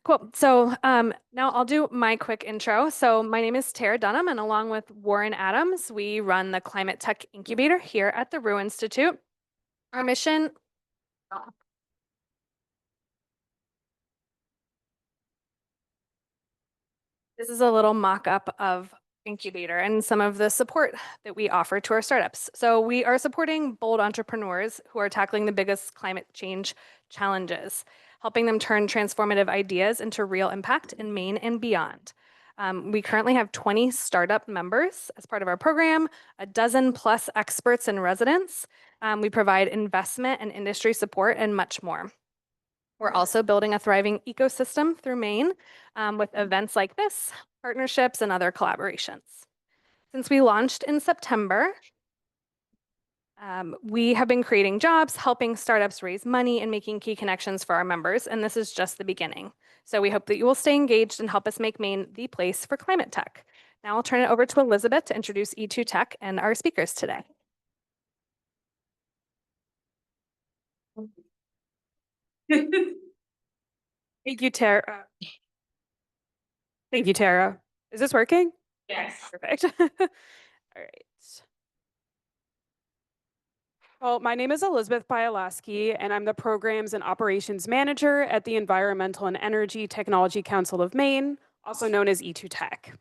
Cool. So now I'll do my quick intro. So my name is Tara Dunham, and along with Warren Adams, we run the Climate Tech Incubator here at the Rue Institute. Our mission. This is a little mock-up of Incubator and some of the support that we offer to our startups. So we are supporting bold entrepreneurs who are tackling the biggest climate change challenges, helping them turn transformative ideas into real impact in Maine and beyond. We currently have 20 startup members as part of our program, a dozen plus experts and residents. We provide investment and industry support and much more. We're also building a thriving ecosystem through Maine with events like this, partnerships, and other collaborations. Since we launched in September, we have been creating jobs, helping startups raise money, and making key connections for our members, and this is just the beginning. So we hope that you will stay engaged and help us make Maine the place for climate tech. Now I'll turn it over to Elizabeth to introduce E2 Tech and our speakers today. Thank you, Tara. Thank you, Tara. Is this working? Yes. Perfect. All right. Well, my name is Elizabeth Bialaski, and I'm the Programs and Operations Manager at the Environmental and Energy Technology Council of Maine, also known as E2 Tech.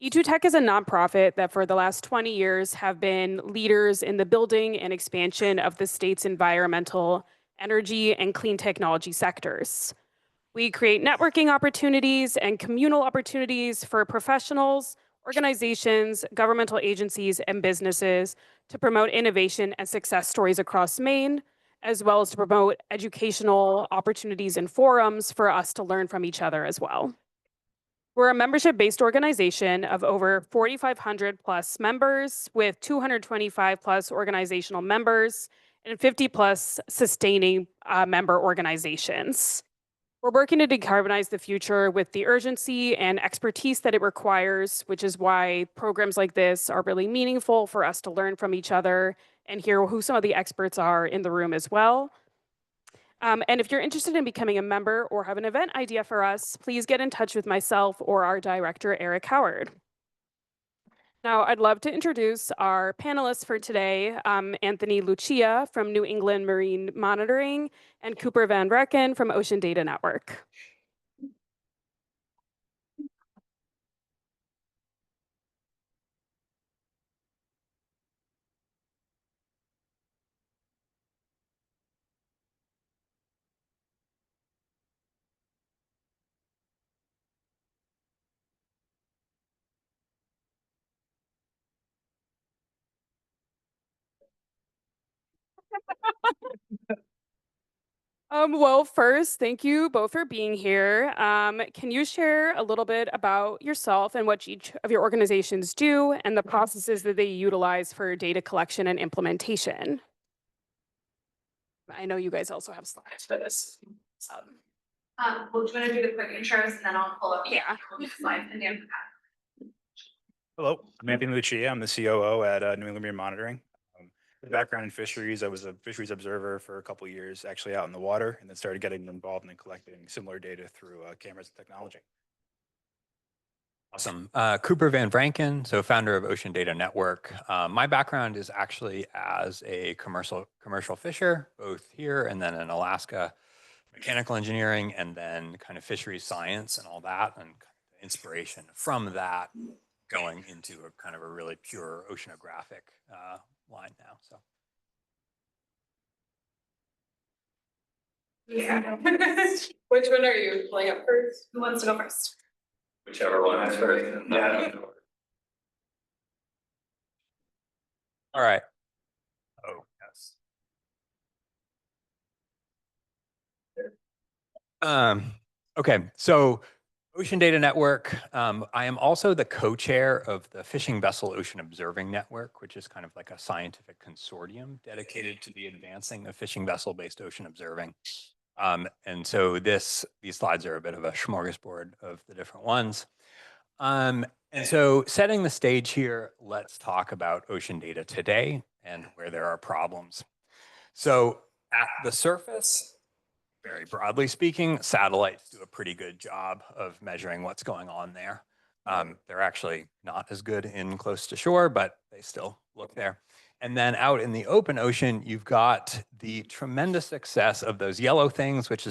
E2 Tech is a nonprofit that for the last 20 years have been leaders in the building and expansion of the state's environmental, energy, and clean technology sectors. We create networking opportunities and communal opportunities for professionals, organizations, governmental agencies, and businesses to promote innovation and success stories across Maine, as well as to promote educational opportunities and forums for us to learn from each other as well. We're a membership-based organization of over 4,500 plus members with 225 plus organizational members and 50 plus sustaining member organizations. We're working to decarbonize the future with the urgency and expertise that it requires, which is why programs like this are really meaningful for us to learn from each other and hear who some of the experts are in the room as well. And if you're interested in becoming a member or have an event idea for us, please get in touch with myself or our director, Eric Howard. Now, I'd love to introduce our panelists for today, Anthony Lucia from New England Marine Monitoring and Cooper Van Vrecken from Ocean Data Network. Well, first, thank you both for being here. Can you share a little bit about yourself and what each of your organizations do and the processes that they utilize for data collection and implementation? I know you guys also have slides for this. Well, do you want to do the quick intros and then I'll pull up Yeah. slides and do Hello, I'm Anthony Lucia. I'm the COO at New England Marine Monitoring. Background in fisheries, I was a fisheries observer for a couple of years, actually out in the water, and then started getting involved in collecting similar data through cameras and technology. Awesome. Cooper Van Vrecken, so founder of Ocean Data Network. My background is actually as a commercial fisher, both here and then in Alaska, mechanical engineering, and then kind of fisheries science and all that, and kind of inspiration from that going into a kind of a really pure oceanographic line now. So. Yeah. Which one are you pulling up first? Who wants to go first? Whichever one is first. Yeah. All right. Oh, yes. Okay, so Ocean Data Network. I am also the co-chair of the Fishing Vessel Ocean Observing Network, which is kind of like a scientific consortium dedicated to the advancing of fishing vessel-based ocean observing. And so these slides are a bit of a smorgasbord of the different ones. And so setting the stage here, let's talk about ocean data today and where there are problems. So at the surface, very broadly speaking, satellites do pretty good job of measuring what's going on there. They're actually not as good in close to shore, but they still look there. And then out in the open ocean, you've got the tremendous success of those yellow things, which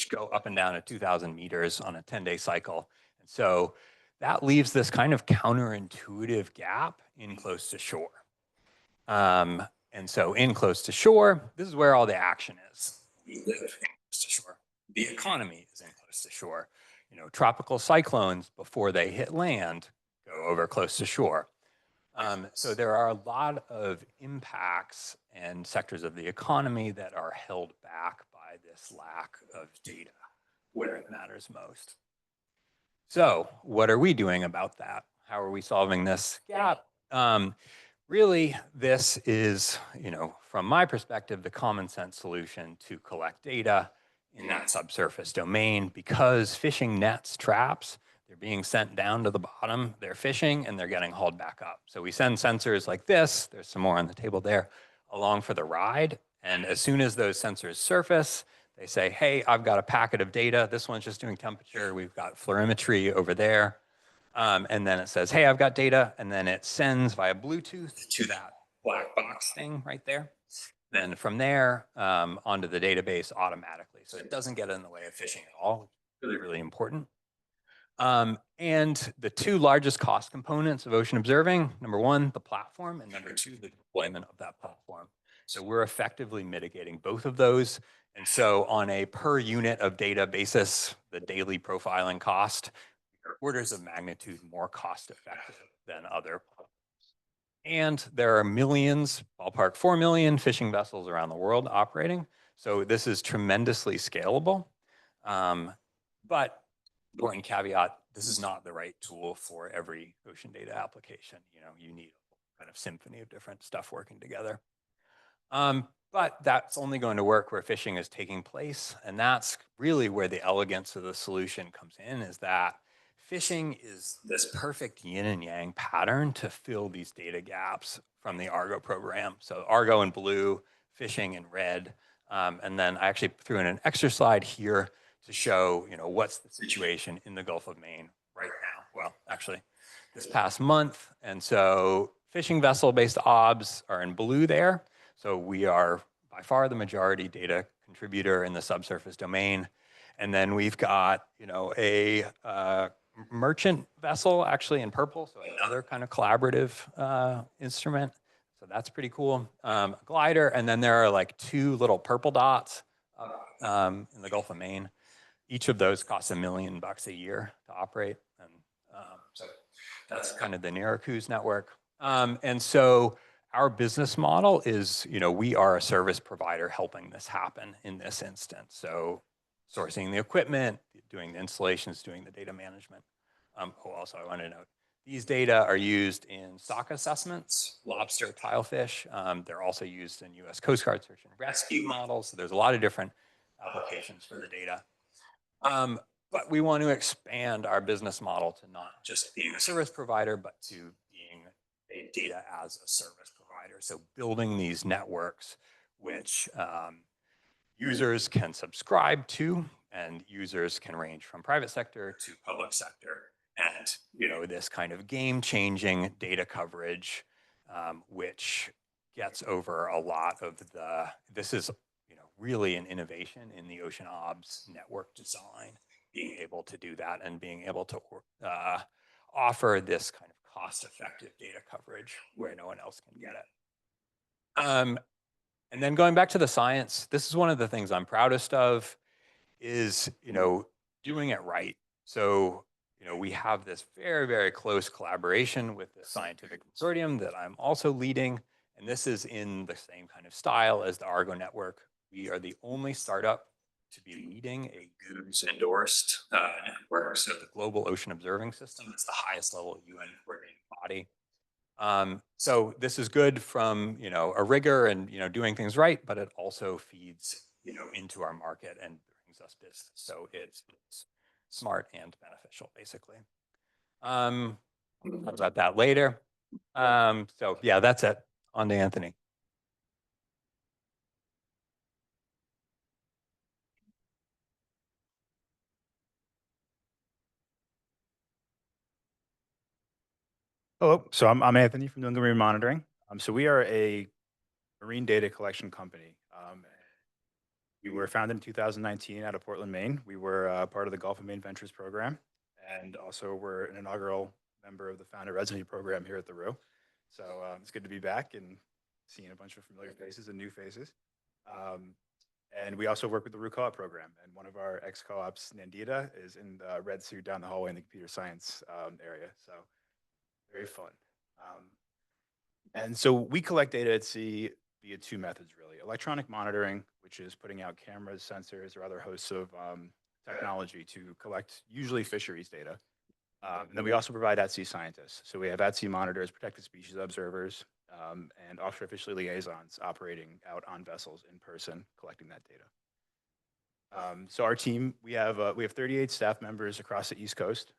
go up and down at 2,000 meters on a 10-day cycle. And so that leaves this kind of counterintuitive gap in close to shore. And so in close to shore, this is where all the action is. We live in close to shore. The economy is in close to shore. You know, tropical cyclones, before they hit land, go over close to shore. So there are a lot of impacts and sectors of the economy that are held back by this lack of data where it matters most. So what are we doing about that? How are we solving this gap? Really, this is, you know, from my perspective, the common sense solution to collect data in that subsurface domain, because fishing nets traps, they're being sent down to the bottom, they're fishing and they're getting hauled back up. So we send sensors like this, there's some more on the table there, along for the ride. And as soon as those sensors surface, they say, hey, I've got a packet of data. This one's just doing temperature. We've got fluorimetry over there. And then it says, hey, I've got data. And then it sends via Bluetooth to that black box thing right there. Then from there onto the database automatically. So it doesn't get in the way of fishing at all. Really, really important. And the two largest cost components of ocean observing, number one, the platform, and number two, the deployment of that platform. So we're effectively mitigating both of those. And so on a per unit of data basis, the daily profiling cost are orders of magnitude more cost effective than other. And there are millions, ballpark 4 million fishing vessels around the world operating. So this is tremendously scalable. But important caveat, this is not the right tool for every ocean data application. You know, you need a kind of symphony of different stuff working together. But that's only going to work where fishing is taking place. And that's really where the elegance of the solution comes in, is that fishing is this perfect yin and yang pattern to fill these data gaps from the Argo program. So Argo in blue, fishing in red. And then I actually threw in an extra slide here to show, you know, what's the situation in the Gulf of Maine right now. Well, actually, this past month. And so fishing vessel-based OBS are in blue there. So we are by far the majority data contributor in the subsurface domain. And then we've got, you know, a merchant vessel actually in purple, so another kind of collaborative instrument. So that's pretty cool. Glider, and then there are like two little purple dots in the Gulf of Maine. Each of those costs $1 million a year to operate. And so that's kind of the Niraku's network. And so our business model is, you know, we are a service provider helping this happen in this instance. So sourcing the equipment, doing the installations, doing the data management. Also, I want to note, these data are used in stock assessments, lobster, tilefish. They're also used in U.S. Coast Guard search and rescue models. So there's a lot of different applications for the data. But we want to expand our business model to not just being a service provider, but to being a data as a service provider. So building these networks which users can subscribe to, and users can range from private sector to public sector. And, you know, this kind of game-changing data coverage, which gets over a lot of this is, you know, really an innovation in the Ocean OBS network design, being able to do that and being able to offer this kind of cost-effective data coverage where no one else can get it. And then going back to the science, this is one of the things I'm proudest of, is, you know, doing it right. So, you know, we have this very, very close collaboration with the scientific consortium that I'm also leading. And this is in the same kind of style as the Argo network. We are the only startup to be leading a GOOS endorsed network. So the Global Ocean Observing System, it's the highest level UN coordinating body. So this is good from, you know, a rigor and, you know, doing things right, but it also feeds, you know, into our market and brings us business. So it's smart and beneficial, basically. I'll talk about that later. So yeah, that's it. On to Anthony. Hello, so I'm Anthony from New England Marine Monitoring. So we are a marine data collection company. We were founded in 2019 out of Portland, Maine. We were part of the Gulf of Maine Ventures program, and also we're an inaugural member of the founder residency program here at the RU. So it's good to be back and seeing a bunch of familiar faces and new faces. And we also work with the RU Co-op program, and one of our ex-co-ops, Nandita, is in the red suit down the hallway in the computer science area. So very fun. And so we collect data at sea via two methods, really. Electronic monitoring, which is putting out cameras, sensors, or other hosts of technology to collect usually fisheries data. And then we also provide at-sea scientists. So we have at-sea monitors, protected species observers, and offshore fishery liaisons operating out on vessels in person, collecting that data. So our team, we have 38 staff members across the East Coast.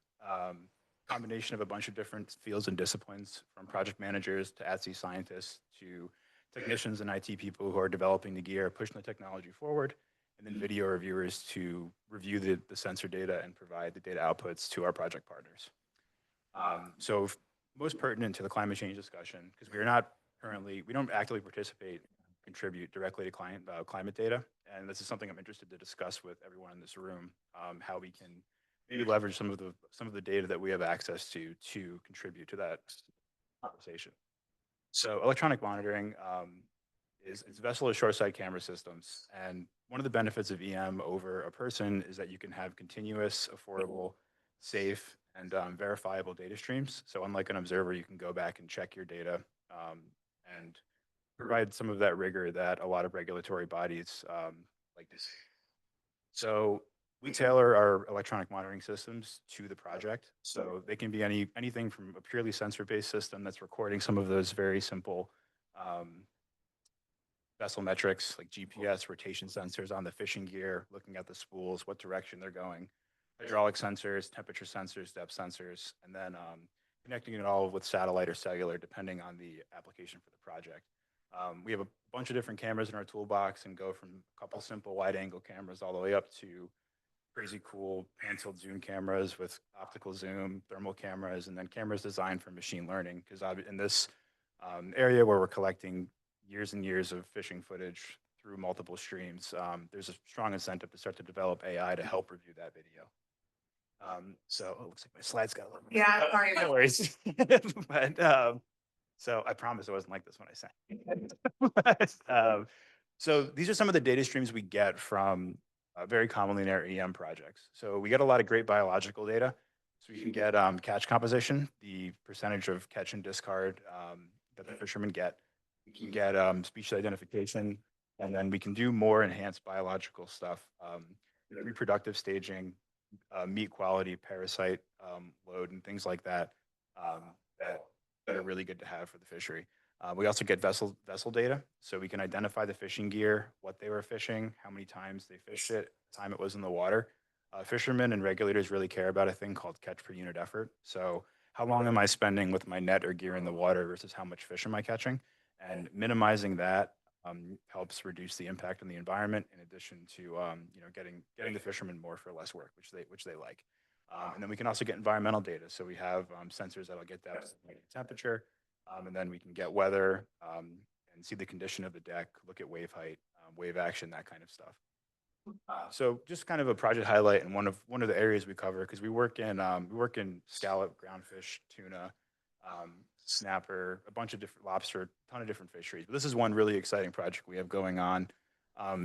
Combination of a bunch of different fields and disciplines, from project managers to at-sea scientists to technicians and IT people who are developing the gear, pushing the technology forward, and then video reviewers to review the sensor data and provide the data outputs to our project partners. So most pertinent to the climate change discussion, because we don't actively participate, contribute directly to climate data, and this is something I'm interested to discuss with everyone in this room, how we can maybe leverage some of the data that we have access to contribute to that conversation. So electronic monitoring is vessel or shoreside camera systems, and one of the benefits of EM over a person is that you can have continuous, affordable, safe, and verifiable data streams. So unlike an observer, you can go back and check your data and provide some of that rigor that a lot of regulatory bodies like to see. So we tailor our electronic monitoring systems to the project. So they can be anything from a purely sensor-based system that's recording some of those very simple vessel metrics like GPS, rotation sensors on the fishing gear, looking at the spools, what direction they're going, hydraulic sensors, temperature sensors, depth sensors, and then connecting it all with satellite or cellular, depending on the application for the project. We have a bunch of different cameras in our toolbox and go from a couple simple wide angle cameras all the way up to crazy cool pan-tilt zoom cameras with optical zoom, thermal cameras, and then cameras designed for machine learning. Because in this area where we're collecting years and years of fishing footage through multiple streams, there's a strong incentive to start to develop AI to help review that video. So it looks like my slides got a little. Yeah, sorry. No worries. But so I promise it wasn't like this when I sang. So these are some of the data streams we get from very commonly in our EM projects. So we get a lot of great biological data. So we can get catch composition, the percentage of catch and discard that the fishermen get. We can get species identification, and then we can do more enhanced biological stuff, reproductive staging, meat quality, parasite load, and things like that that are really good to have for the fishery. We also get vessel data, so we can identify the fishing gear, what they were fishing, how many times they fished it, time it was in the water. Fishermen and regulators really care about a thing called catch per unit effort. So how long am I spending with my net or gear in the water versus how much fish am I catching? And minimizing that helps reduce the impact on the environment, in addition to getting the fishermen more for less work, which they like. And then we can also get environmental data. So we have sensors that'll get depth, temperature, and then we can get weather and see the condition of the deck, look at wave height, wave action, that kind of stuff. So just kind of a project highlight, and one of the areas we cover, because we work in scallop, groundfish, tuna, snapper, a bunch of different lobster, a ton of different fisheries. But this is one really exciting project we have going on.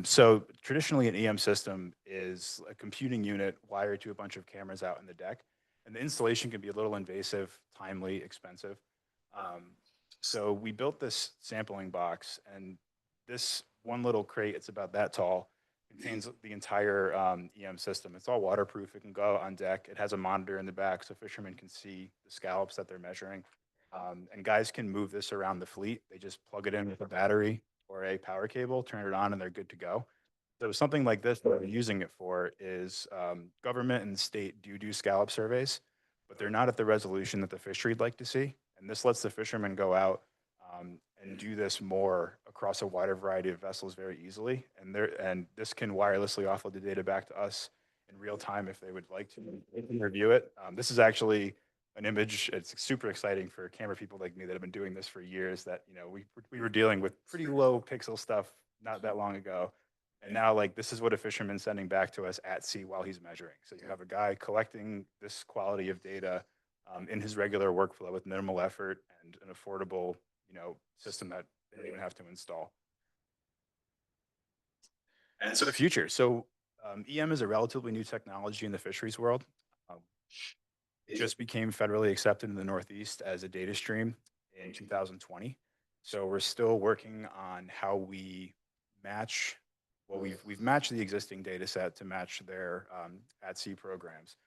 So traditionally, an EM system is a computing unit wired to a bunch of cameras out in the deck, and the installation can be a little invasive, timely, expensive. So we built this sampling box, and this one little crate, it's about that tall, contains the entire EM system. It's all waterproof. It can go on deck. It has a monitor in the back so fishermen can see the scallops that they're measuring. And guys can move this around the fleet. They just plug it in with a battery or a power cable, turn it on, and they're good to go. So something like this, what we're using it for is government and state do scallop surveys, but they're not at the resolution that the fishery'd like to see. And this lets the fishermen go out and do this more across a wider variety of vessels very easily. And this can wirelessly offload the data back to us in real time if they would like to. They can review it. This is actually an image. It's super exciting for camera people like me that have been doing this for years, that, we were dealing with pretty low pixel stuff not that long ago. And now, like, this is what a fisherman's sending back to us at sea while he's measuring. So you have a guy collecting this quality of data in his regular workflow with minimal effort and an affordable, system that they don't even have to install. And so the future. So EM is a relatively new technology in the fisheries world. Um, it just became federally accepted in the Northeast as a data stream in 2020. So we're still working on how we match. Well, we've matched the existing data set to match their at sea programs,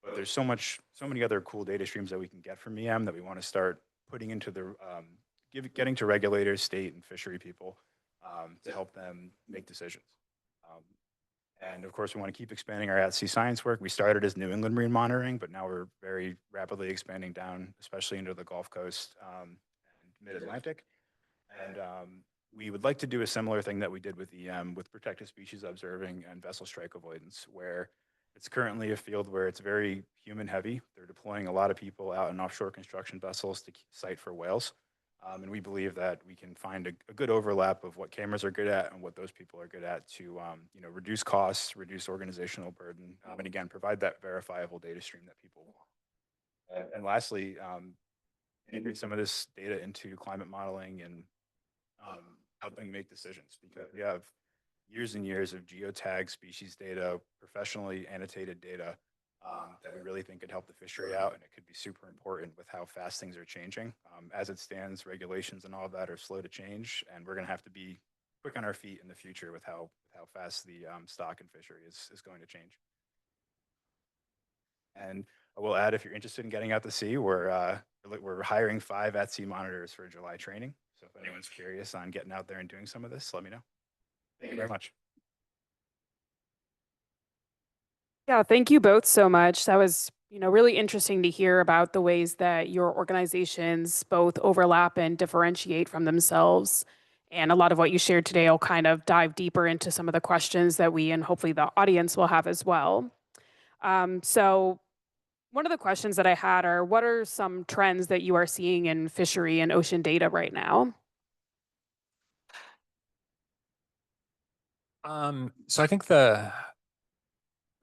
but there's so many other cool data streams that we can get from EM that we want to start putting into the getting to regulators, state and fishery people to help them make decisions. Um, and of course, we want to keep expanding our at-sea science work. We started as New England Marine Monitoring, but now we're very rapidly expanding down, especially into the Gulf Coast and Mid-Atlantic. And we would like to do a similar thing that we did with EM, with protected species observing and vessel strike avoidance, where it's currently a field where it's very human heavy. They're deploying a lot of people out in offshore construction vessels to sight for whales. And we believe that we can find a good overlap of what cameras are good at and what those people are good at to reduce costs, reduce organizational burden, and again, provide that verifiable data stream that people want. And lastly, integrate some of this data into climate modeling and helping make decisions, because we have years and years of geotag species data, professionally annotated data that we really think could help the fishery out, and it could be super important with how fast things are changing. As it stands, regulations and all of that are slow to change, and we're going to have to be quick on our feet in the future with how fast the stock and fishery is going to change. And I will add, if you're interested in getting out to sea, we're hiring 5 at-sea monitors for July training. So if anyone's curious on getting out there and doing some of this, let me know. Thank you very much. Yeah, thank you both so much. That was, really interesting to hear about the ways that your organizations both overlap and differentiate from themselves. And a lot of what you shared today will kind of dive deeper into some of the questions that we and hopefully the audience will have as well. So one of the questions that I had are, what are some trends that you are seeing in fishery and ocean data right now? So I think the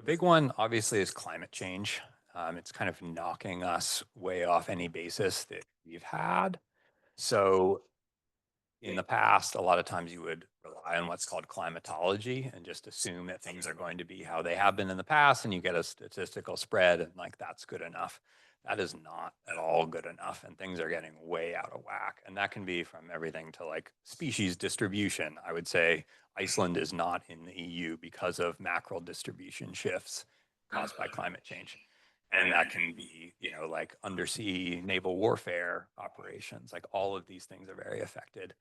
big one obviously is climate change. It's kind of knocking us way off any basis that we've had. So in the past, a lot of times you would rely on what's called climatology and just assume that things are going to be how they have been in the past, and you get a statistical spread, and like that's good enough. That is not at all good enough, and things are getting way out of whack. And that can be from everything to like species distribution. I would say Iceland is not in the EU because of mackerel distribution shifts caused by climate change. And that can be, like undersea naval warfare operations. Like all of these things are very affected.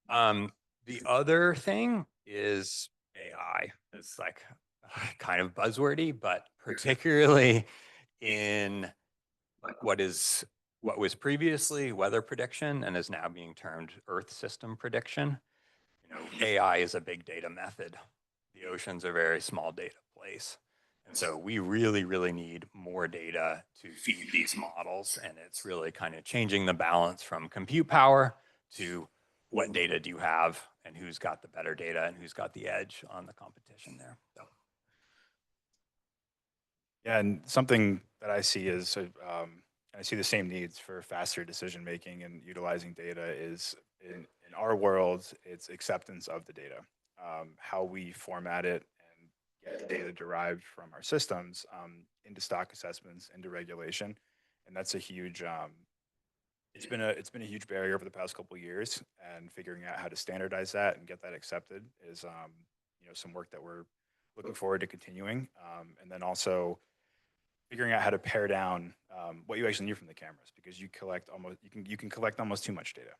The other thing is AI. It's like kind of buzzwordy, but particularly in what was previously weather prediction and is now being termed Earth system prediction. AI is a big data method. The ocean's a very small data place. And so we really, really need more data to feed these models. And it's really kind of changing the balance from compute power to what data do you have and who's got the better data and who's got the edge on the competition there. So. Yeah, and something that I see is, I see the same needs for faster decision making and utilizing data is in our world, it's acceptance of the data, how we format it and get data derived from our systems into stock assessments, into regulation, and that's a huge. It's been a huge barrier over the past couple of years, and figuring out how to standardize that and get that accepted is some work that we're looking forward to continuing, and then also figuring out how to pare down what you actually need from the cameras, because you can collect almost too much data.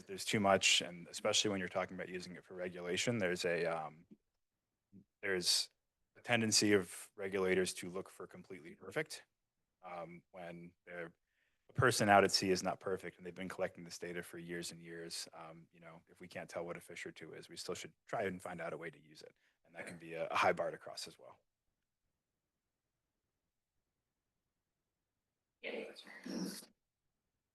There's too much, and especially when you're talking about using it for regulation, there's a tendency of regulators to look for completely perfect when a person out at sea is not perfect, and they've been collecting this data for years and years. If we can't tell what a fish or two is, we still should try and find out a way to use it, and that can be a high bar to cross as well.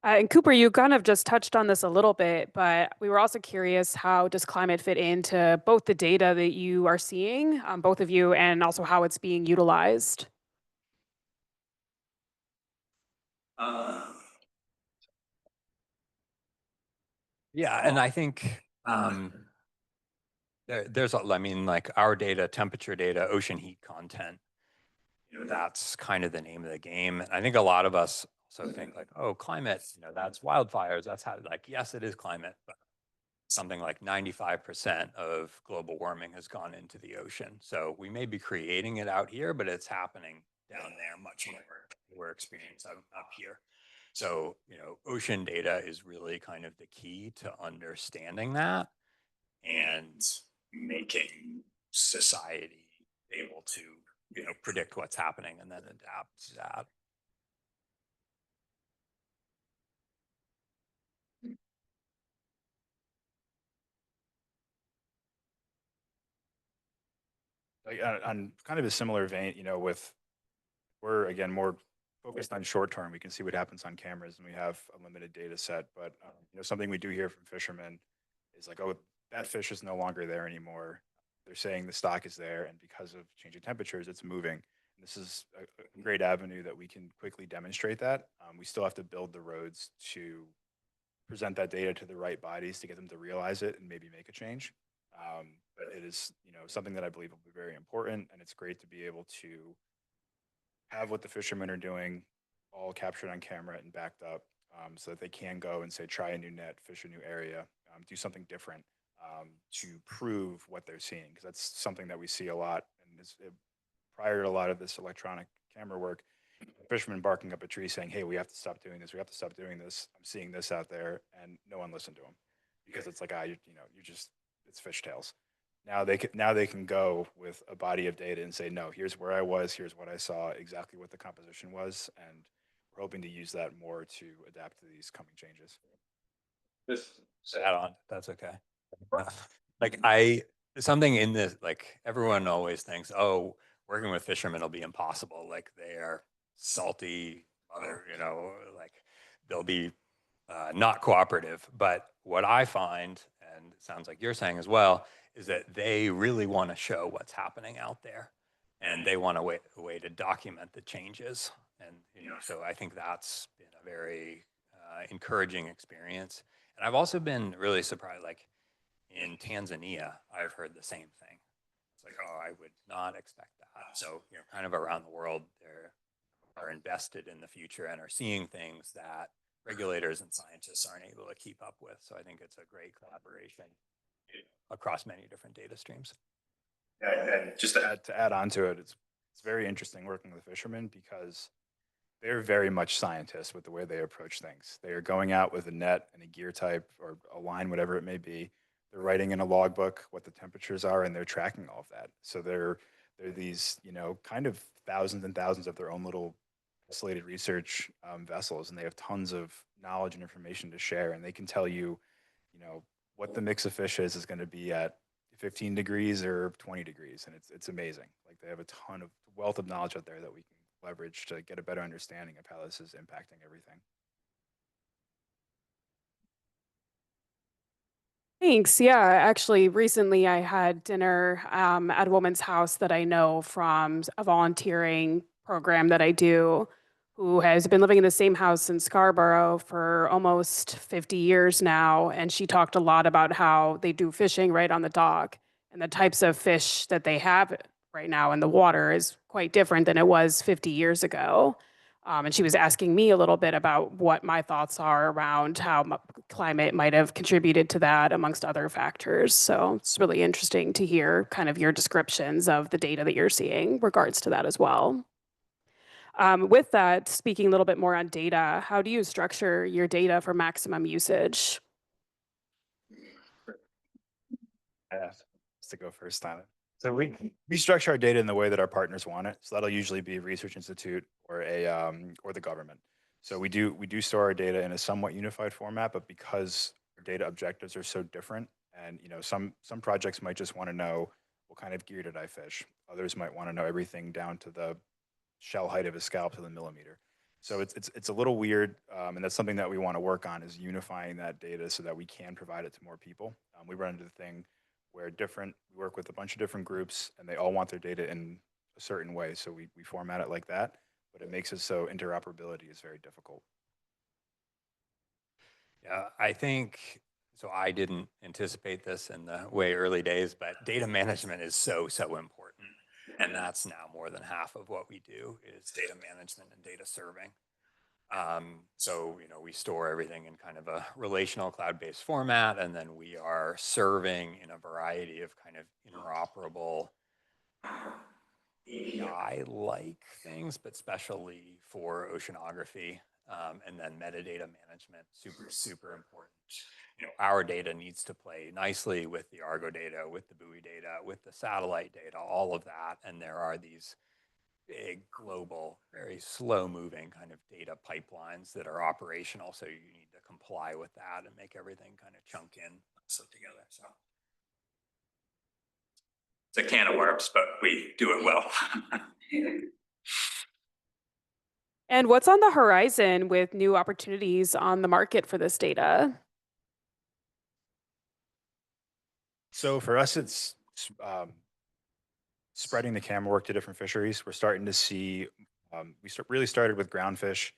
And Cooper, you kind of just touched on this a little bit, but we were also curious, how does climate fit into both the data that you are seeing, both of you, and also how it's being utilized? Yeah, and I think there's, I mean, like our data, temperature data, ocean heat content, that's kind of the name of the game. And I think a lot of us also think like, oh, climate, that's wildfires. That's how, like, yes, it is climate, but something like 95% of global warming has gone into the ocean. So we may be creating it out here, but it's happening down there much more than we're experiencing up here. So, ocean data is really kind of the key to understanding that and making society able to, predict what's happening and then adapt to that. Like, on kind of a similar vein, we're again more focused on short term. We can see what happens on cameras, and we have a limited data set. But something we do hear from fishermen is like, oh, that fish is no longer there anymore. They're saying the stock is there, and because of changing temperatures, it's moving. And this is a great avenue that we can quickly demonstrate that. We still have to build the roads to present that data to the right bodies to get them to realize it and maybe make a change. But it is, something that I believe will be very important, and it's great to be able to have what the fishermen are doing all captured on camera and backed up, so that they can go and say, try a new net, fish a new area, do something different, to prove what they're seeing. Because that's something that we see a lot. And prior to a lot of this electronic camera work, fishermen barking up a tree saying, hey, we have to stop doing this. We have to stop doing this. I'm seeing this out there. And no one listened to them because it's like, you're just, it's fishtails. Now they can go with a body of data and say, no, here's where I was, here's what I saw, exactly what the composition was, and we're hoping to use that more to adapt to these coming changes. Just add on, that's okay. Like something in this, like everyone always thinks, oh, working with fishermen will be impossible. Like they are salty, like they'll be not cooperative. But what I find, and it sounds like you're saying as well, is that they really want to show what's happening out there, and they want a way to document the changes. And so I think that's been a very encouraging experience. And I've also been really surprised, like in Tanzania, I've heard the same thing. It's like, oh, I would not expect that. So, kind of around the world, they are invested in the future and are seeing things that regulators and scientists aren't able to keep up with. So I think it's a great collaboration across many different data streams. Yeah, and just to add on to it, it's very interesting working with fishermen because they're very much scientists with the way they approach things. They are going out with a net and a gear type or a line, whatever it may be. They're writing in a logbook what the temperatures are, and they're tracking all of that. So they're these, kind of thousands and thousands of their own little isolated research vessels, and they have tons of knowledge and information to share. And they can tell you, what the mix of fish is going to be at 15 degrees or 20 degrees, and it's amazing. Like they have a ton of wealth of knowledge out there that we can leverage to get a better understanding of how this is impacting everything. Thanks. Yeah, actually, recently I had dinner at a woman's house that I know from a volunteering program that I do, who has been living in the same house in Scarborough for almost 50 years now. And she talked a lot about how they do fishing right on the dock, and the types of fish that they have right now in the water is quite different than it was 50 years ago. And she was asking me a little bit about what my thoughts are around how climate might have contributed to that, amongst other factors. So it's really interesting to hear kind of your descriptions of the data that you're seeing regards to that as well. With that, speaking a little bit more on data, how do you structure your data for maximum usage? To go first, Tyler. So we structure our data in the way that our partners want it. So that'll usually be a research institute or or the government. So we do store our data in a somewhat unified format, but because our data objectives are so different, and some projects might just want to know what kind of gear did I fish. Others might want to know everything down to the shell height of a scalp to the millimeter. So it's a little weird, and that's something that we want to work on is unifying that data so that we can provide it to more people. We run into the thing where we work with a bunch of different groups and they all want their data in a certain way. So we format it like that, but it makes it so interoperability is very difficult. Yeah, I think so. I didn't anticipate this in the way early days, but data management is so important. And that's now more than half of what we do is data management and data serving. So, we store everything in kind of a relational cloud-based format, and then we are serving in a variety of kind of interoperable API-like things, but especially for oceanography, and then metadata management, super important. Our data needs to play nicely with the Argo data, with the buoy data, with the satellite data, all of that. And there are these big global, very slow moving kind of data pipelines that are operational. So you need to comply with that and make everything kind of chunk in, slip together. So it's a can of worms, but we do it well. And what's on the horizon with new opportunities on the market for this data? So for us, it's spreading the camera work to different fisheries. We're starting to see, really started with groundfish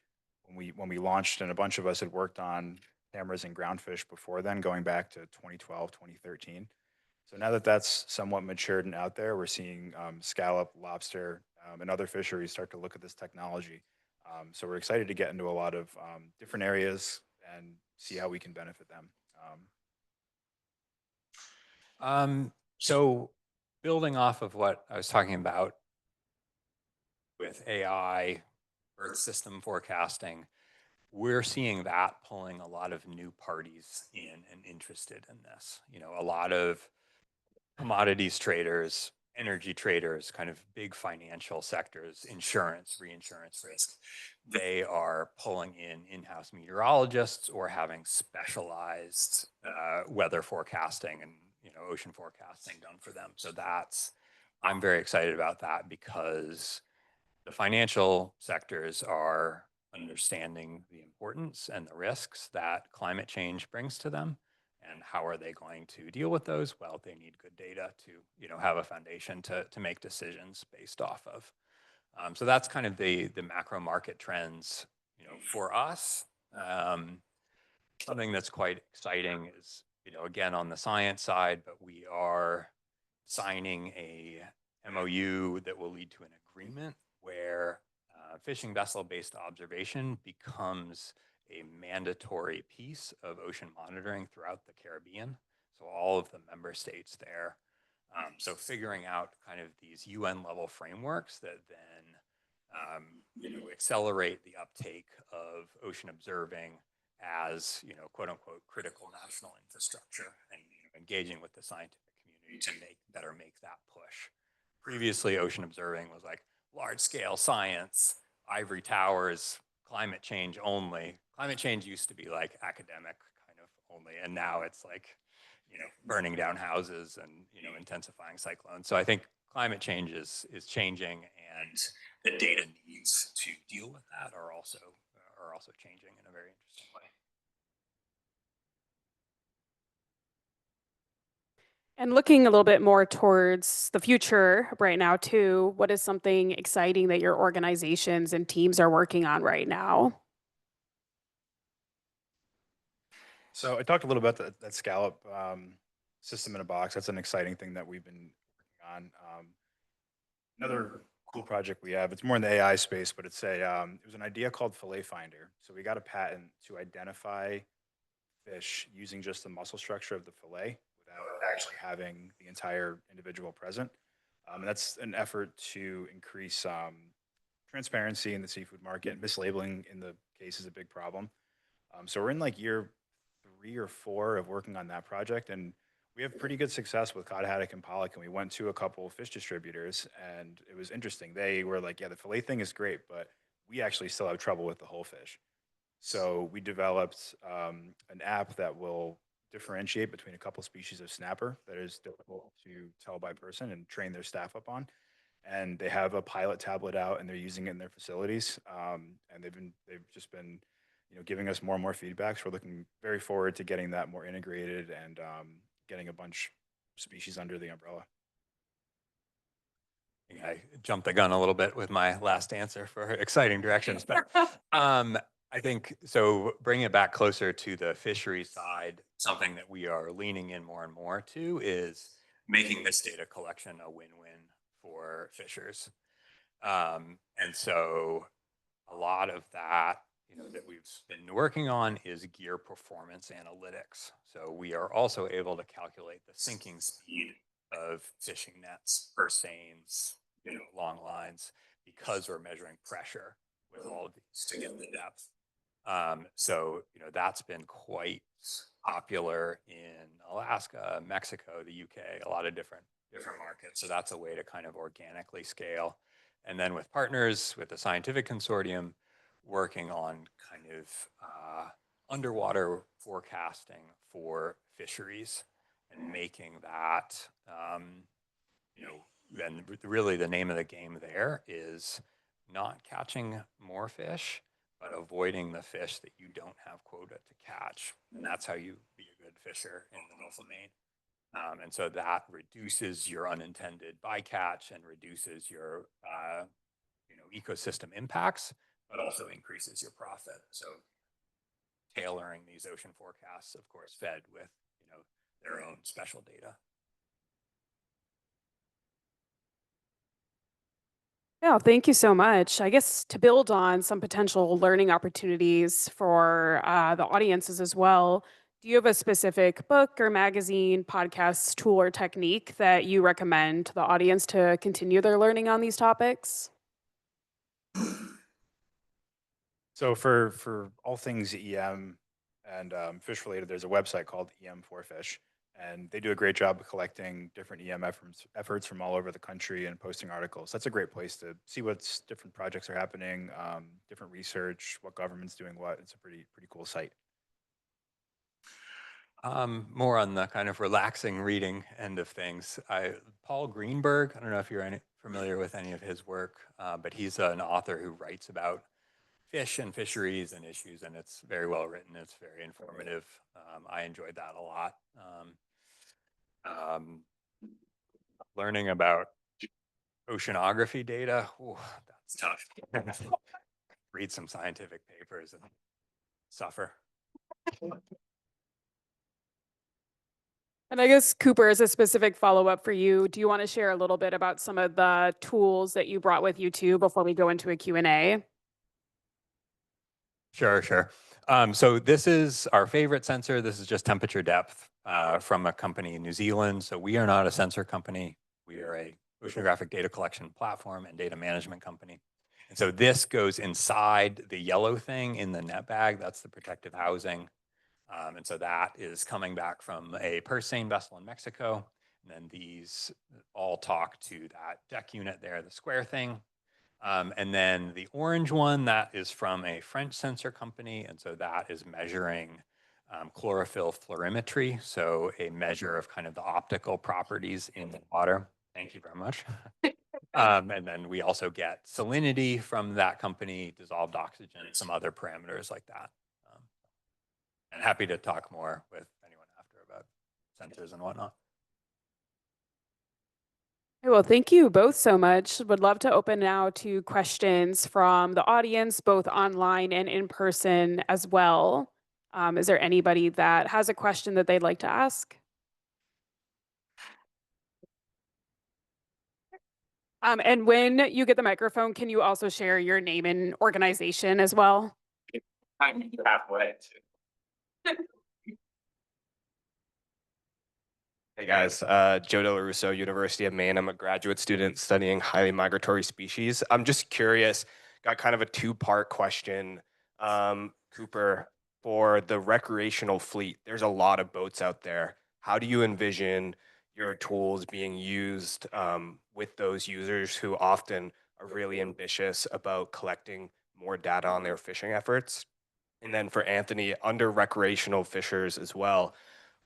when we launched, and a bunch of us had worked on cameras and groundfish before then, going back to 2012, 2013. So now that that's somewhat matured and out there, we're seeing scallop, lobster, and other fisheries start to look at this technology. So we're excited to get into a lot of different areas and see how we can benefit them. So building off of what I was talking about with AI, Earth system forecasting, we're seeing that pulling a lot of new parties in and interested in this. A lot of commodities traders, energy traders, kind of big financial sectors, insurance, reinsurance risk. They are pulling in-house meteorologists or having specialized weather forecasting and ocean forecasting done for them. So I'm very excited about that because the financial sectors are understanding the importance and the risks that climate change brings to them. And how are they going to deal with those? Well, they need good data to, have a foundation to make decisions based off of. So that's kind of the macro market trends, for us. Something that's quite exciting is, again, on the science side, but we are signing a MOU that will lead to an agreement where fishing vessel-based observation becomes a mandatory piece of ocean monitoring throughout the Caribbean. So all of the member states there. So figuring out kind of these UN level frameworks that then accelerate the uptake of ocean observing as quote unquote critical national infrastructure, and engaging with the scientific community to make that push. Previously, ocean observing was like large scale science, ivory towers, climate change only. Climate change used to be like academic kind of only, and now it's like burning down houses and intensifying cyclones. So I think climate change is changing, and the data needs to deal with that are also changing in a very interesting way. And looking a little bit more towards the future right now, too, what is something exciting that your organizations and teams are working on right now? So I talked a little about that scallop system in a box. That's an exciting thing that we've been working on. Another cool project we have, it's more in the AI space, but it was an idea called Fillet Finder. So we got a patent to identify fish using just the muscle structure of the fillet without actually having the entire individual present. And that's an effort to increase transparency in the seafood market. Mislabeling in the case is a big problem. So we're in like year 3 or 4 of working on that project, and we have pretty good success with cod, haddock, and pollock. And we went to a couple of fish distributors, and it was interesting. They were like, "Yeah, the fillet thing is great, but we actually still have trouble with the whole fish." So we developed an app that will differentiate between a couple species of snapper that is difficult to tell by person and train their staff up on. and they have a pilot tablet out, and they're using it in their facilities. And they've just been, giving us more and more feedback. So we're looking very forward to getting that more integrated and getting a bunch of species under the umbrella. I jumped the gun a little bit with my last answer for exciting directions, but I think so. Bringing it back closer to the fishery side, something that we are leaning in more and more to is making this data collection a win-win for fishers. And so a lot of that, that we've been working on is gear performance analytics. So we are also able to calculate the sinking speed of fishing nets, per seines, long lines, because we're measuring pressure with all of these to get the depth. So, that's been quite popular in Alaska, Mexico, the UK, a lot of different markets. So that's a way to kind of organically scale. And then with partners, with the scientific consortium, working on kind of underwater forecasting for fisheries and making that, then really the name of the game there is not catching more fish, but avoiding the fish that you don't have quota to catch. And that's how you be a good fisher in the Gulf of Maine. And so that reduces your unintended bycatch and reduces your ecosystem impacts, but also increases your profit. So tailoring these ocean forecasts, of course, fed with their own special data. Yeah, thank you so much. I guess to build on some potential learning opportunities for the audiences as well, do you have a specific book or magazine, podcast, tool, or technique that you recommend to the audience to continue their learning on these topics? So for all things EM and fish related, there's a website called EM4Fish, and they do a great job of collecting different EM efforts from all over the country and posting articles. That's a great place to see what's different projects are happening, different research, what government's doing what. It's a pretty cool site. More on the kind of relaxing reading end of things. Paul Greenberg, I don't know if you're familiar with any of his work, but he's an author who writes about fish and fisheries and issues, and it's very well written. It's very informative. I enjoyed that a lot. Learning about oceanography data, that's tough. Read some scientific papers and suffer. And I guess, Cooper, as a specific follow-up for you, do you want to share a little bit about some of the tools that you brought with you too before we go into a Q&A? Sure. So this is our favorite sensor. This is just temperature depth from a company in New Zealand. So we are not a sensor company. We are a oceanographic data collection platform and data management company. And so this goes inside the yellow thing in the net bag. That's the protective housing. And so that is coming back from a purse seine vessel in Mexico. And then these all talk to that deck unit there, the square thing. And then the orange one, that is from a French sensor company. And so that is measuring chlorophyll fluorimetry. So a measure of kind of the optical properties in the water. Thank you very much. And then we also get salinity from that company, dissolved oxygen, some other parameters like that. And happy to talk more with anyone after about sensors and whatnot. Well, thank you both so much. Would love to open now to questions from the audience, both online and in person as well. Is there anybody that has a question that they'd like to ask? And when you get the microphone, can you also share your name and organization as well? I'm halfway. Hey guys, Joe Del Russo, University of Maine. I'm a graduate student studying highly migratory species. I'm just curious, got kind of a two-part question. Cooper, for the recreational fleet, there's a lot of boats out there. How do you envision your tools being used with those users who often are really ambitious about collecting more data on their fishing efforts? And then for Anthony, under recreational fishers as well,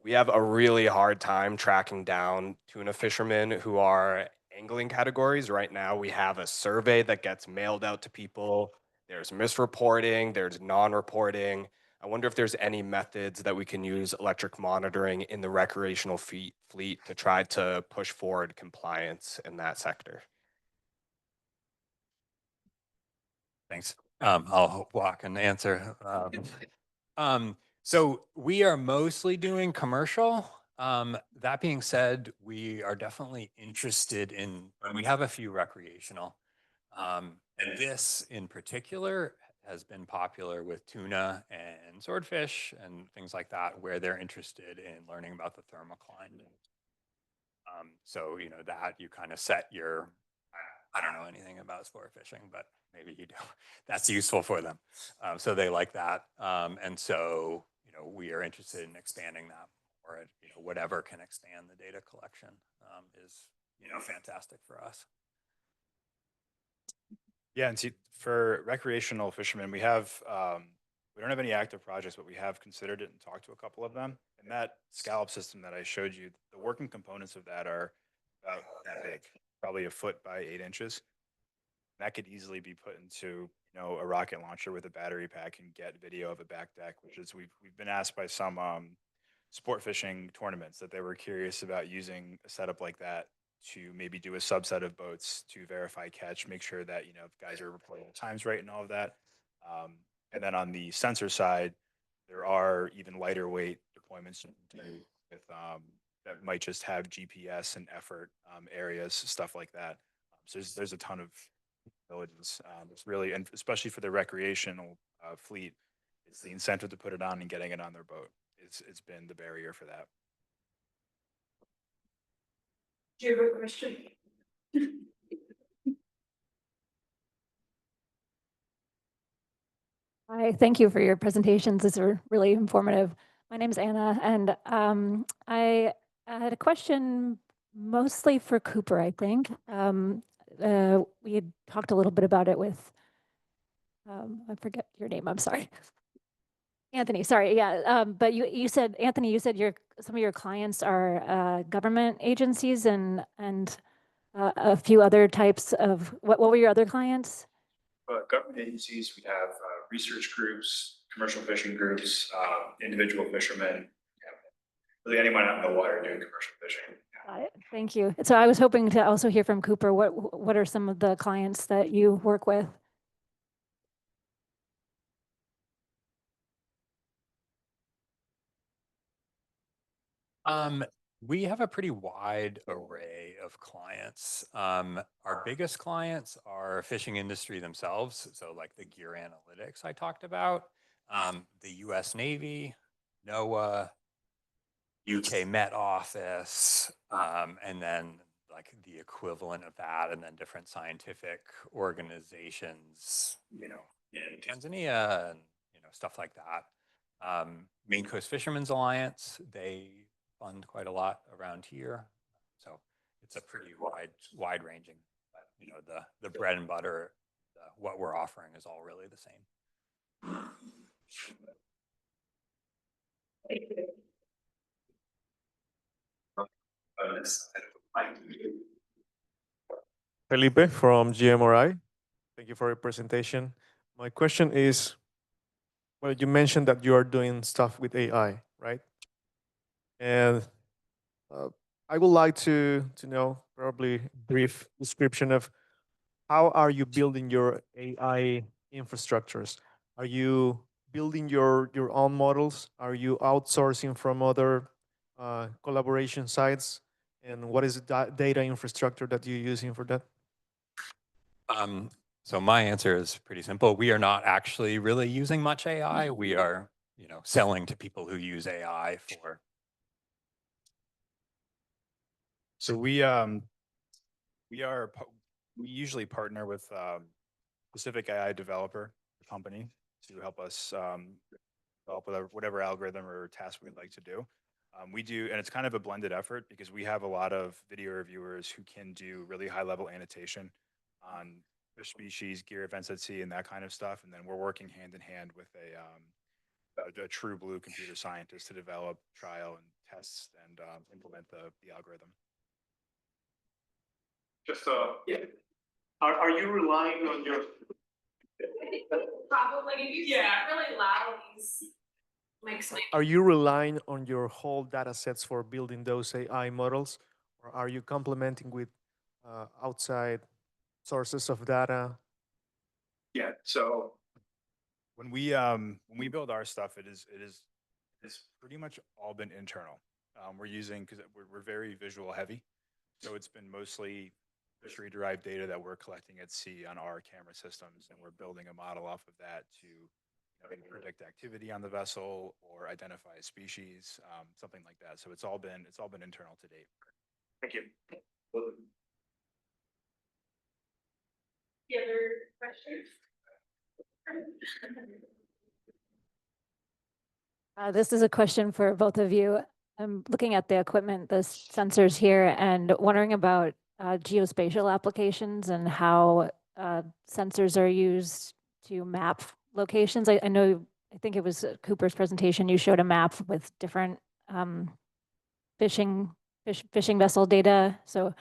we have a really hard time tracking down tuna fishermen who are angling categories. Right now, we have a survey that gets mailed out to people. There's misreporting, there's non-reporting. I wonder if there's any methods that we can use electric monitoring in the recreational fleet to try to push forward compliance in that sector. Thanks. I'll walk and answer. So we are mostly doing commercial. That being said, we are definitely interested in, and we have a few recreational. And this in particular has been popular with tuna and swordfish and things like that, where they're interested in learning about the thermocline. So, you know, that you kind of set your, I don't know anything about sport fishing, but maybe you do. That's useful for them. So they like that. And so, you know, we are interested in expanding that, or, you know, whatever can expand the data collection is, you know, fantastic for us. Yeah, and see, for recreational fishermen, we don't have any active projects, but we have considered it and talked to a couple of them. And that scallop system that I showed you, the working components of that are about that big, probably a foot by 8 inches. That could easily be put into, you know, a rocket launcher with a battery pack and get video of a back deck, which is we've been asked by some sport fishing tournaments that they were curious about using a setup like that to maybe do a subset of boats to verify catch, make sure that, you know, guys are reporting the times right and all of that. And then on the sensor side, there are even lighter weight deployments you can do with that might just have GPS and effort areas, stuff like that. So there's a ton of abilities. It's really, and especially for the recreational fleet, it's the incentive to put it on and getting it on their boat. It's been the barrier for that. Do you have a question? Hi, thank you for your presentations. These are really informative. My name is Anna, and I had a question mostly for Cooper, I think. We had talked a little bit about it with, I forget your name, I'm sorry. Anthony, sorry, yeah. But you said, Anthony, you said some of your clients are government agencies and a few other types of, what were your other clients? Government agencies, we have research groups, commercial fishing groups, individual fishermen, really anyone out in the water doing commercial fishing. Got it. Thank you. So I was hoping to also hear from Cooper. What are some of the clients that you work with? We have a pretty wide array of clients. Our biggest clients are fishing industry themselves. So like the gear analytics I talked about, the US Navy, NOAA, UK Met Office, and then like the equivalent of that, and then different scientific organizations, you know, in Tanzania and, you know, stuff like that. Maine Coast Fishermen's Alliance, they fund quite a lot around here. So it's a pretty wide ranging, but, you know, the bread and butter, what we're offering is all really the same. Thank you. Felipe from GMRI. Thank you for your presentation. My question is, well, you mentioned that you are doing stuff with AI, right? And I would like to know probably brief description of how are you building your AI infrastructures? Are you building your own models? Are you outsourcing from other collaboration sites? And what is the data infrastructure that you're using for that? So my answer is pretty simple. We are not actually really using much AI. We are, you know, selling to people who use AI for. So we usually partner with specific AI developer company to help us develop whatever algorithm or task we'd like to do. We do, and it's kind of a blended effort because we have a lot of video reviewers who can do really high level annotation on fish species, gear events at sea, and that kind of stuff. And then we're working hand in hand with a true blue computer scientist to develop, trial, and test and implement the algorithm. Just are you relying on your Probably, yeah, really loud. Makes me. Are you relying on your whole data sets for building those AI models, or are you complementing with outside sources of data? Yeah. So when we build our stuff, it's pretty much all been internal. We're using because we're very visual heavy, so it's been mostly fishery derived data that we're collecting at sea on our camera systems, and we're building a model off of that to maybe predict activity on the vessel or identify a species, something like that. So it's all been internal to date. Thank you. The other questions? This is a question for both of you. I'm looking at the equipment, the sensors here, and wondering about geospatial applications and how sensors are used to map locations. I know, I think it was Cooper's presentation, you showed a map with different fishing vessel data. So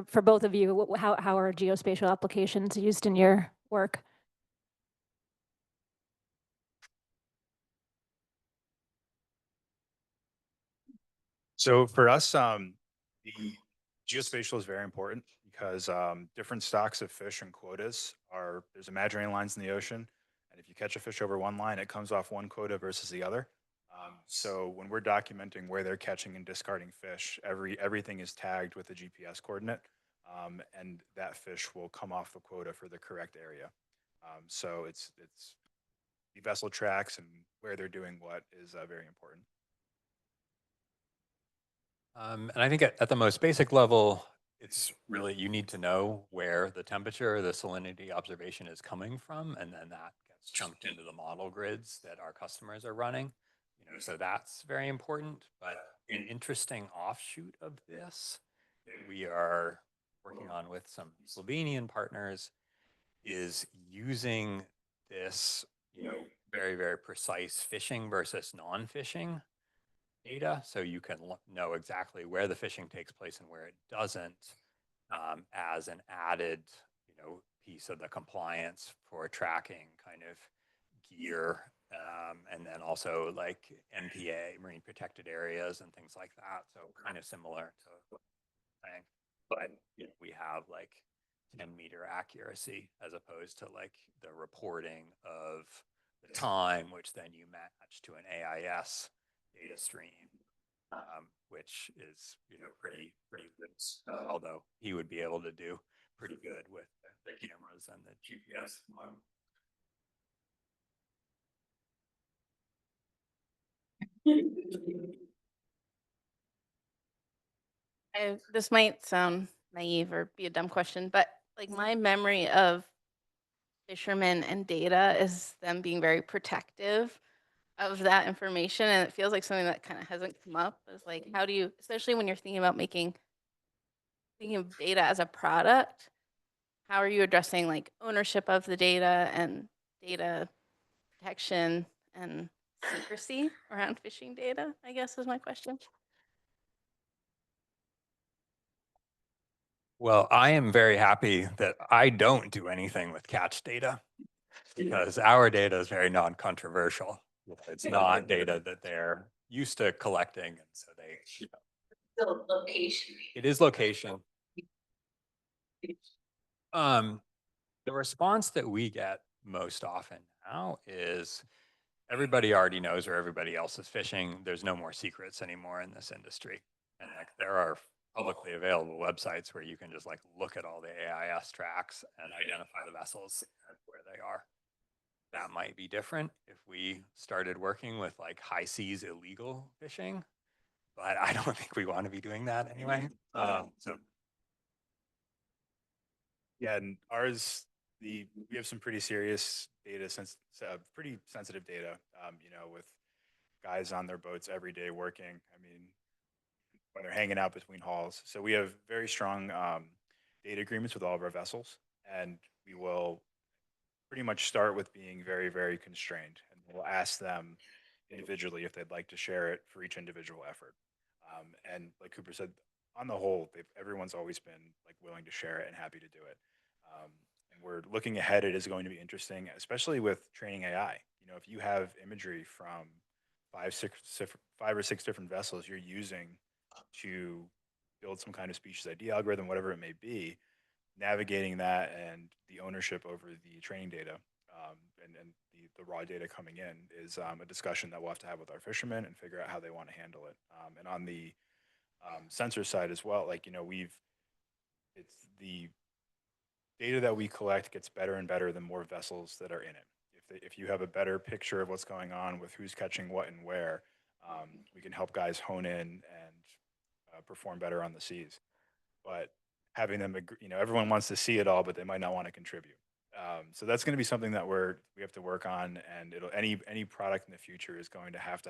for both of you, how are geospatial applications used in your work? So for us, the geospatial is very important because different stocks of fish and quotas there's imaginary lines in the ocean, and if you catch a fish over one line, it comes off one quota versus the other. So when we're documenting where they're catching and discarding fish, everything is tagged with a GPS coordinate, and that fish will come off the quota for the correct area. So it's the vessel tracks and where they're doing what is very important. And I think at the most basic level, it's really, you need to know where the temperature, the salinity observation is coming from, and then that gets chunked into the model grids that our customers are running. So that's very important. But an interesting offshoot of this that we are working on with some Slovenian partners is using this, very, very precise fishing versus non-fishing data, so you can know exactly where the fishing takes place and where it doesn't, as an added, piece of the compliance for tracking kind of gear, and then also like MPA, marine protected areas and things like that. So kind of similar to what I'm saying, but we have like 10-meter accuracy as opposed to like the reporting of the time, which then you match to an AIS data stream, which is pretty loose. Although he would be able to do pretty good with the cameras and the GPS. This might sound naive or be a dumb question, but like my memory of fishermen and data is them being very protective of that information, and it feels like something that kind of hasn't come up. Is like, how do you, especially when you're thinking about thinking of data as a product, how are you addressing like ownership of the data and data protection and secrecy around fishing data, I guess is my question. Well, I am very happy that I don't do anything with catch data because our data is very non-controversial. It's not data that they're used to collecting, and so they. Still location. It is location. The response that we get most often now is everybody already knows where everybody else is fishing. There's no more secrets anymore in this industry. And like there are publicly available websites where you can just like look at all the AIS tracks and identify the vessels and where they are. That might be different if we started working with like high seas illegal fishing, but I don't think we want to be doing that anyway. So Yeah, and we have some pretty serious data, pretty sensitive data, with guys on their boats every day working. I mean, when they're hanging out between hauls. So we have very strong data agreements with all of our vessels, and we will pretty much start with being very, very constrained, and we'll ask them individually if they'd like to share it for each individual effort. And like Cooper said, on the whole, everyone's always been like willing to share it and happy to do it. And we're looking ahead. It is going to be interesting, especially with training AI. You know, if you have imagery from five or six different vessels you're using to build some kind of species ID algorithm, whatever it may be, navigating that and the ownership over the training data and the raw data coming in is a discussion that we'll have to have with our fishermen and figure out how they want to handle it. And on the sensor side as well, like, you know, it's the data that we collect gets better and better the more vessels that are in it. If you have a better picture of what's going on with who's catching what and where, we can help guys hone in and perform better on the seas. But having them, you know, everyone wants to see it all, but they might not want to contribute. So that's going to be something that we have to work on, and any product in the future is going to have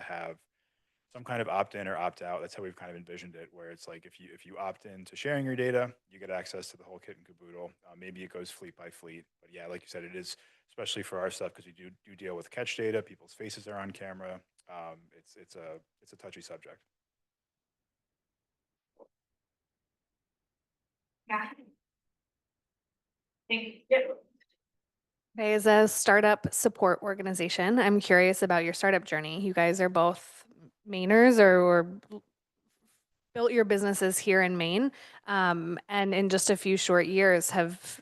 some kind of opt-in or opt-out. That's how we've kind of envisioned it, where it's like if you opt in to sharing your data, you get access to the whole kit and caboodle. Maybe it goes fleet by fleet, but yeah, like you said, it is especially for our stuff because we do deal with catch data. People's faces are on camera. It's a touchy subject. Yeah. Thank you. Okay, as a startup support organization, I'm curious about your startup journey. You guys are both Mainers or built your businesses here in Maine, and in just a few short years have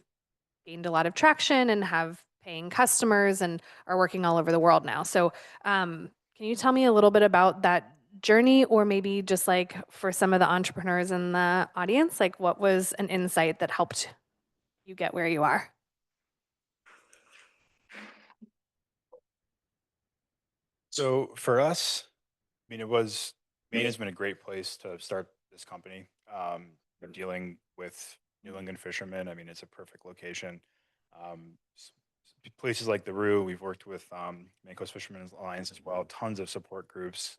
gained a lot of traction and have paying customers and are working all over the world now. So, can you tell me a little bit about that journey, or maybe just like for some of the entrepreneurs in the audience, like what was an insight that helped you get where you are? So for us, I mean, Maine has been a great place to start this company. Been dealing with New England fishermen. I mean, it's a perfect location. Places like the Roo, we've worked with Maine Coast Fishermen's Alliance as well, tons of support groups.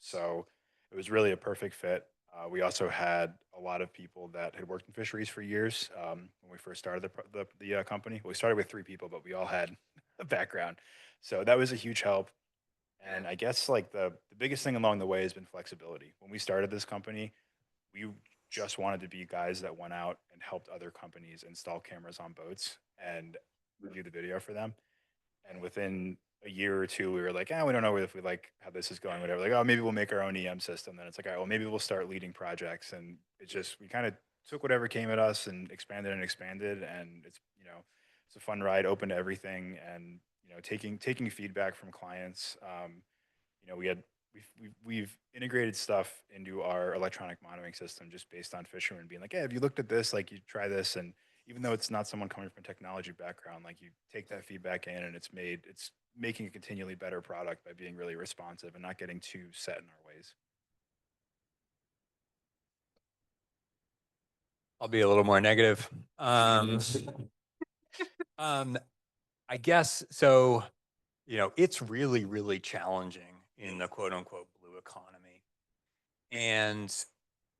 So it was really a perfect fit. We also had a lot of people that had worked in fisheries for years when we first started the company. We started with 3 people, but we all had a background. So that was a huge help. And I guess like the biggest thing along the way has been flexibility. When we started this company, we just wanted to be guys that went out and helped other companies install cameras on boats and review the video for them. And within a year or two, we were like, we don't know if we like how this is going, whatever. Like, oh, maybe we'll make our own EM system. Then it's like, all right, well, maybe we'll start leading projects. And we kind of took whatever came at us and expanded and expanded. And it's a fun ride, open to everything. And, taking feedback from clients. We've integrated stuff into our electronic monitoring system just based on fishermen being like, hey, have you looked at this? Like, you try this. And even though it's not someone coming from a technology background, like, you take that feedback in and it's making a continually better product by being really responsive and not getting too set in our ways. I'll be a little more negative. I guess so. It's really, really challenging in the quote unquote blue economy. And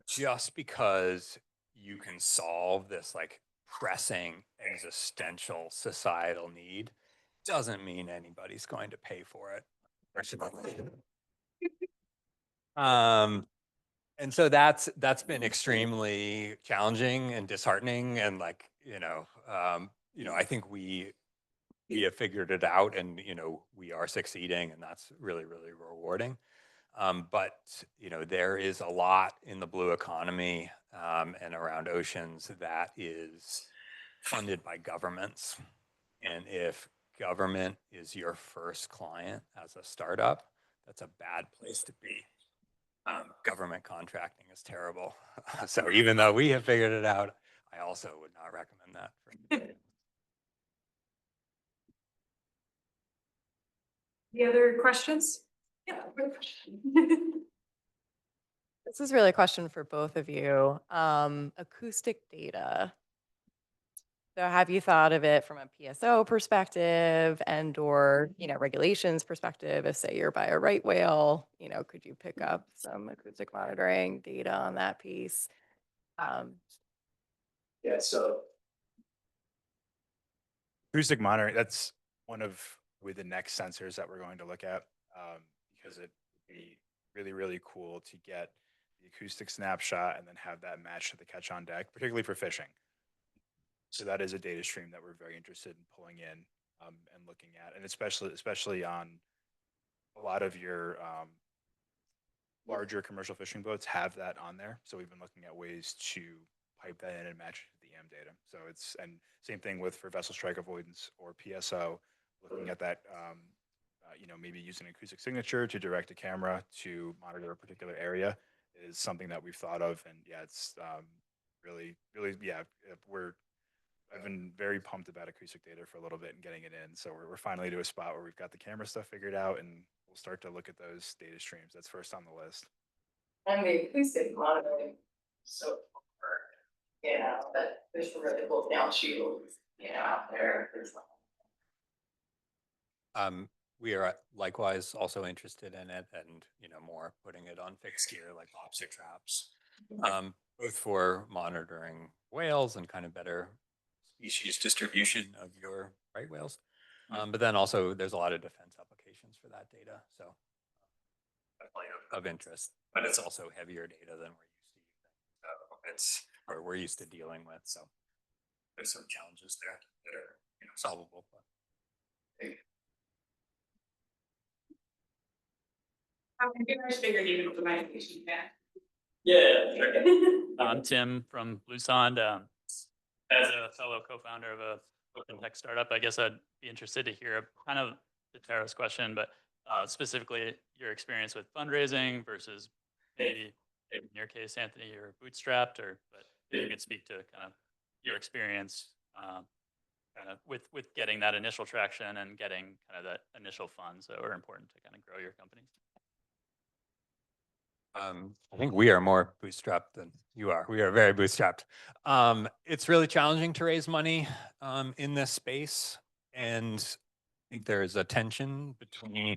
just because you can solve this like pressing existential societal need doesn't mean anybody's going to pay for it. And so that's been extremely challenging and disheartening. And I think we have figured it out, and we are succeeding, and that's really, really rewarding. But there is a lot in the blue economy and around oceans that is funded by governments. And if government is your first client as a startup, that's a bad place to be. Government contracting is terrible. So even though we have figured it out, I also would not recommend that. Any other questions? Yeah. This is really a question for both of you. Acoustic data. So have you thought of it from a PSO perspective or regulations perspective? If say you're by a right whale, could you pick up some acoustic monitoring data on that piece? So acoustic monitoring, that's one of the next sensors that we're going to look at because it would be really, really cool to get the acoustic snapshot, and then have that match to the catch on deck, particularly for fishing. So that is a data stream that we're very interested in pulling in and looking at, and especially on a lot of your larger commercial fishing boats have that on there. So we've been looking at ways to pipe that in and match it to the EM data. So it's, and same thing with for vessel strike avoidance or PSO, looking at that, maybe using acoustic signature to direct a camera to monitor a particular area is something that we've thought of. And yeah, it's really, yeah, I've been very pumped about acoustic data for a little bit and getting it in. So we're finally to a spot where we've got the camera stuff figured out, and we'll start to look at those data streams. That's first on the list. And the acoustic monitoring, so far, but there's really cool down shields, out there. We are likewise also interested in it, and more putting it on fixed gear like lobster traps, both for monitoring whales and kind of better species distribution of your right whales. But then also there's a lot of defense applications for that data, so definitely of interest. But it's also heavier data than we're used to dealing with. So there's some challenges there that are solvable. But. I'm Tim from Bluesond. As a fellow co-founder of a open tech startup, I guess I'd be interested to hear kind of the Tara's question, but specifically your experience with fundraising versus maybe in your case, Anthony, you're bootstrapped, but if you could speak to kind of your experience kind of with getting that initial traction and getting kind of that initial funds that were important to kind of grow your company. I think we are more bootstrapped than you are. We are very bootstrapped. It's really challenging to raise money in this space, and I think there's a tension between,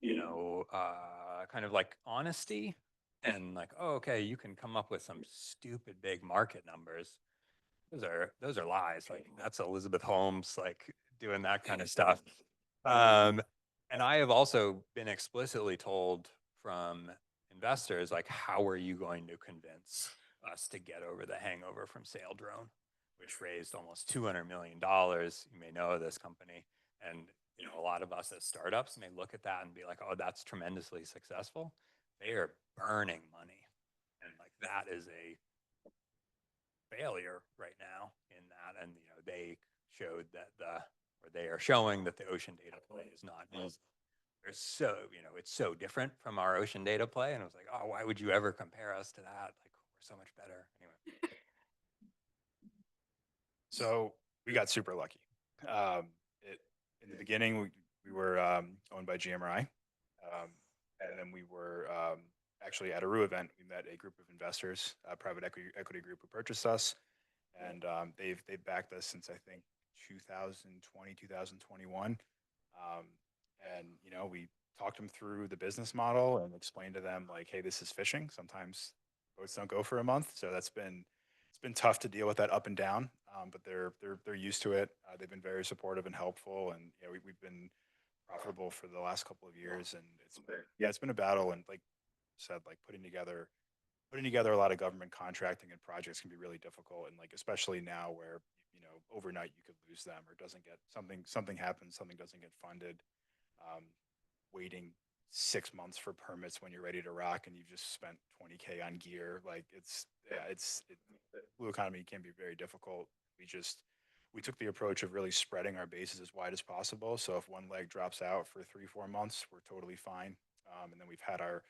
kind of like honesty and like, oh, okay, you can come up with some stupid big market numbers. Those are lies. Like that's Elizabeth Holmes, like doing that kind of stuff. And I have also been explicitly told from investors, like, how are you going to convince us to get over the hangover from Sail Drone, which raised almost $200 million? You may know this company. And, a lot of us as startups may look at that and be like, oh, that's tremendously successful. They are burning money. And like, that is a failure right now in that. And, they showed that they are showing that the ocean data play is not as they're so, it's so different from our ocean data play. And I was like, oh, why would you ever compare us to that? Like, we're so much better. Anyway. So we got super lucky. In the beginning, we were owned by GMRI. And then we were actually at a RU event. We met a group of investors, a private equity group who purchased us. And they've backed us since, I think, 2020, 2021. And, we talked them through the business model and explained to them like, hey, this is fishing. Sometimes boats don't go for a month. So it's been tough to deal with that up and down, but they're used to it. They've been very supportive and helpful. And we've been profitable for the last couple of years. And it's been a battle. And like I said, like putting together a lot of government contracting and projects can be really difficult. And like, especially now where, overnight you could lose them or doesn't get something happens, something doesn't get funded. Waiting 6 months for permits when you're ready to rock and you've just spent $20K on gear. Like blue economy can be very difficult. We took the approach of really spreading our bases as wide as possible. So if one leg drops out for 3-4 months, we're totally fine. And then we've had our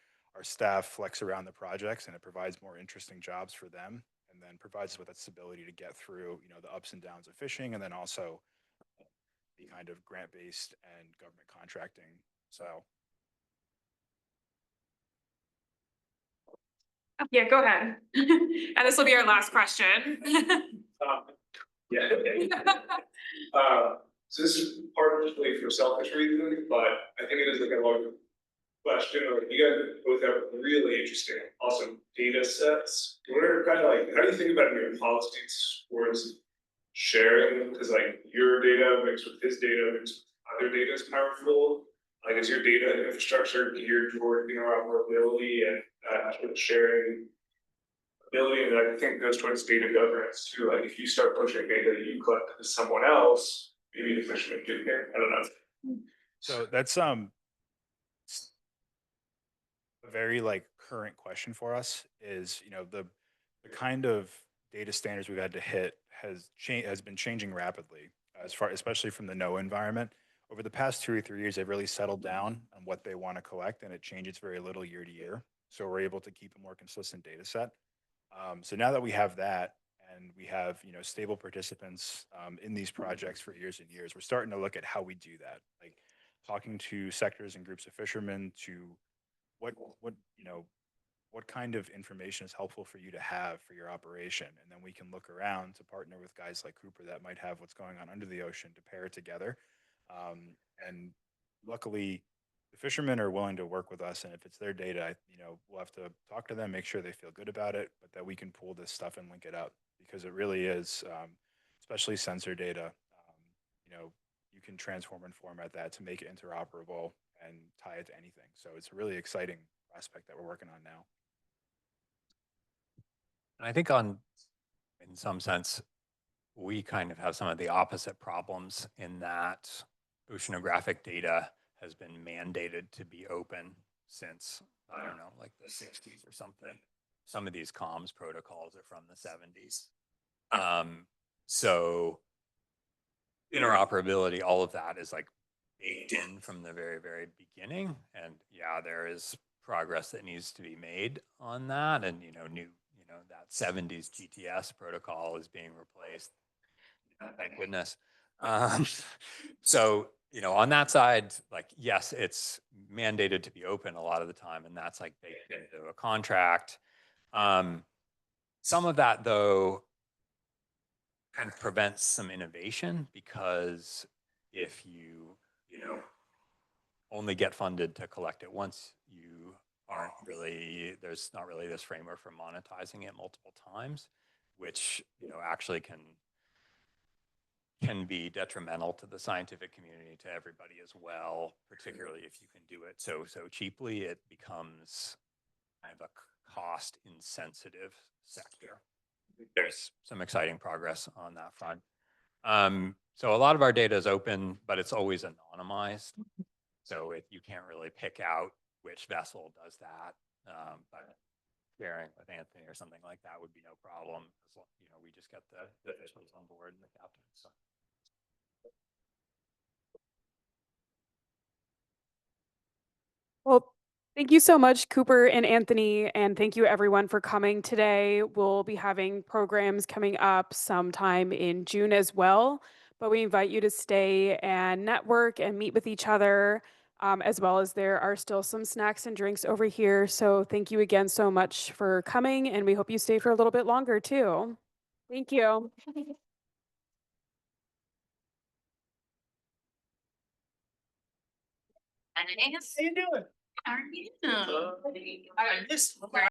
staff flex around the projects, and it provides more interesting jobs for them, and then provides us with that stability to get through, the ups and downs of fishing, and then also the kind of grant-based and government contracting. So. Yeah, go ahead. And this will be our last question. Yeah. Okay. So this is partly for selfish reasons, but I think it is like a larger question. Like you guys both have really interesting, awesome data sets. What are kind of like, how do you think about your policies towards sharing? Because like your data mixed with his data mixed with other data is powerful. Like is your data infrastructure geared toward interoperability and sort of sharing ability, and I think goes towards data governance too. Like if you start pushing data that you collect to someone else, maybe the fishermen get here. I don't know. So that's a very like current question for us is, you know, the kind of data standards we've had to hit has been changing rapidly as far, especially from the NOAA environment. Over the past 2 or 3 years, they've really settled down on what they want to collect, and it changes very little year to year. So we're able to keep a more consistent data set. So now that we have that, and we have, you know, stable participants in these projects for years and years, we're starting to look at how we do that, like talking to sectors and groups of fishermen to what you know, what kind of information is helpful for you to have for your operation, and then we can look around to partner with guys like Cooper that might have what's going on under the ocean to pair it together. And luckily, the fishermen are willing to work with us, and if it's their data, you know, we'll have to talk to them, make sure they feel good about it, but that we can pull this stuff and link it up because it really is, especially sensor data. You know, you can transform and format that to make it interoperable and tie it to anything. So it's a really exciting aspect that we're working on now. And I think in some sense, we kind of have some of the opposite problems in that oceanographic data has been mandated to be open since, I don't know, like the 60s or something. Some of these comms protocols are from the 70s. So interoperability, all of that is like baked in from the very, very beginning. And yeah, there is progress that needs to be made on that. And, you know, that 70s GTS protocol is being replaced. Thank goodness. So, you know, on that side, like, yes, it's mandated to be open a lot of the time, and that's like baked into a contract. Some of that, though, kind of prevents some innovation because if you know, only get funded to collect it once, you aren't really, there's not really this framework for monetizing it multiple times, which, you know, actually can be detrimental to the scientific community, to everybody as well, particularly if you can do it so cheaply. It becomes kind of a cost insensitive sector. There's some exciting progress on that front. So a lot of our data is open, but it's always anonymized. So you can't really pick out which vessel does that. But sharing with Anthony or something like that would be no problem. You know, we just get the officials on board and the captain. So. Well, thank you so much, Cooper and Anthony, and thank you everyone for coming today. We'll be having programs coming up sometime in June as well, but we invite you to stay and network and meet with each other, as well as there are still some snacks and drinks over here. So thank you again so much for coming, and we hope you stay for a little bit longer too. Thank you. How you doing? How are you?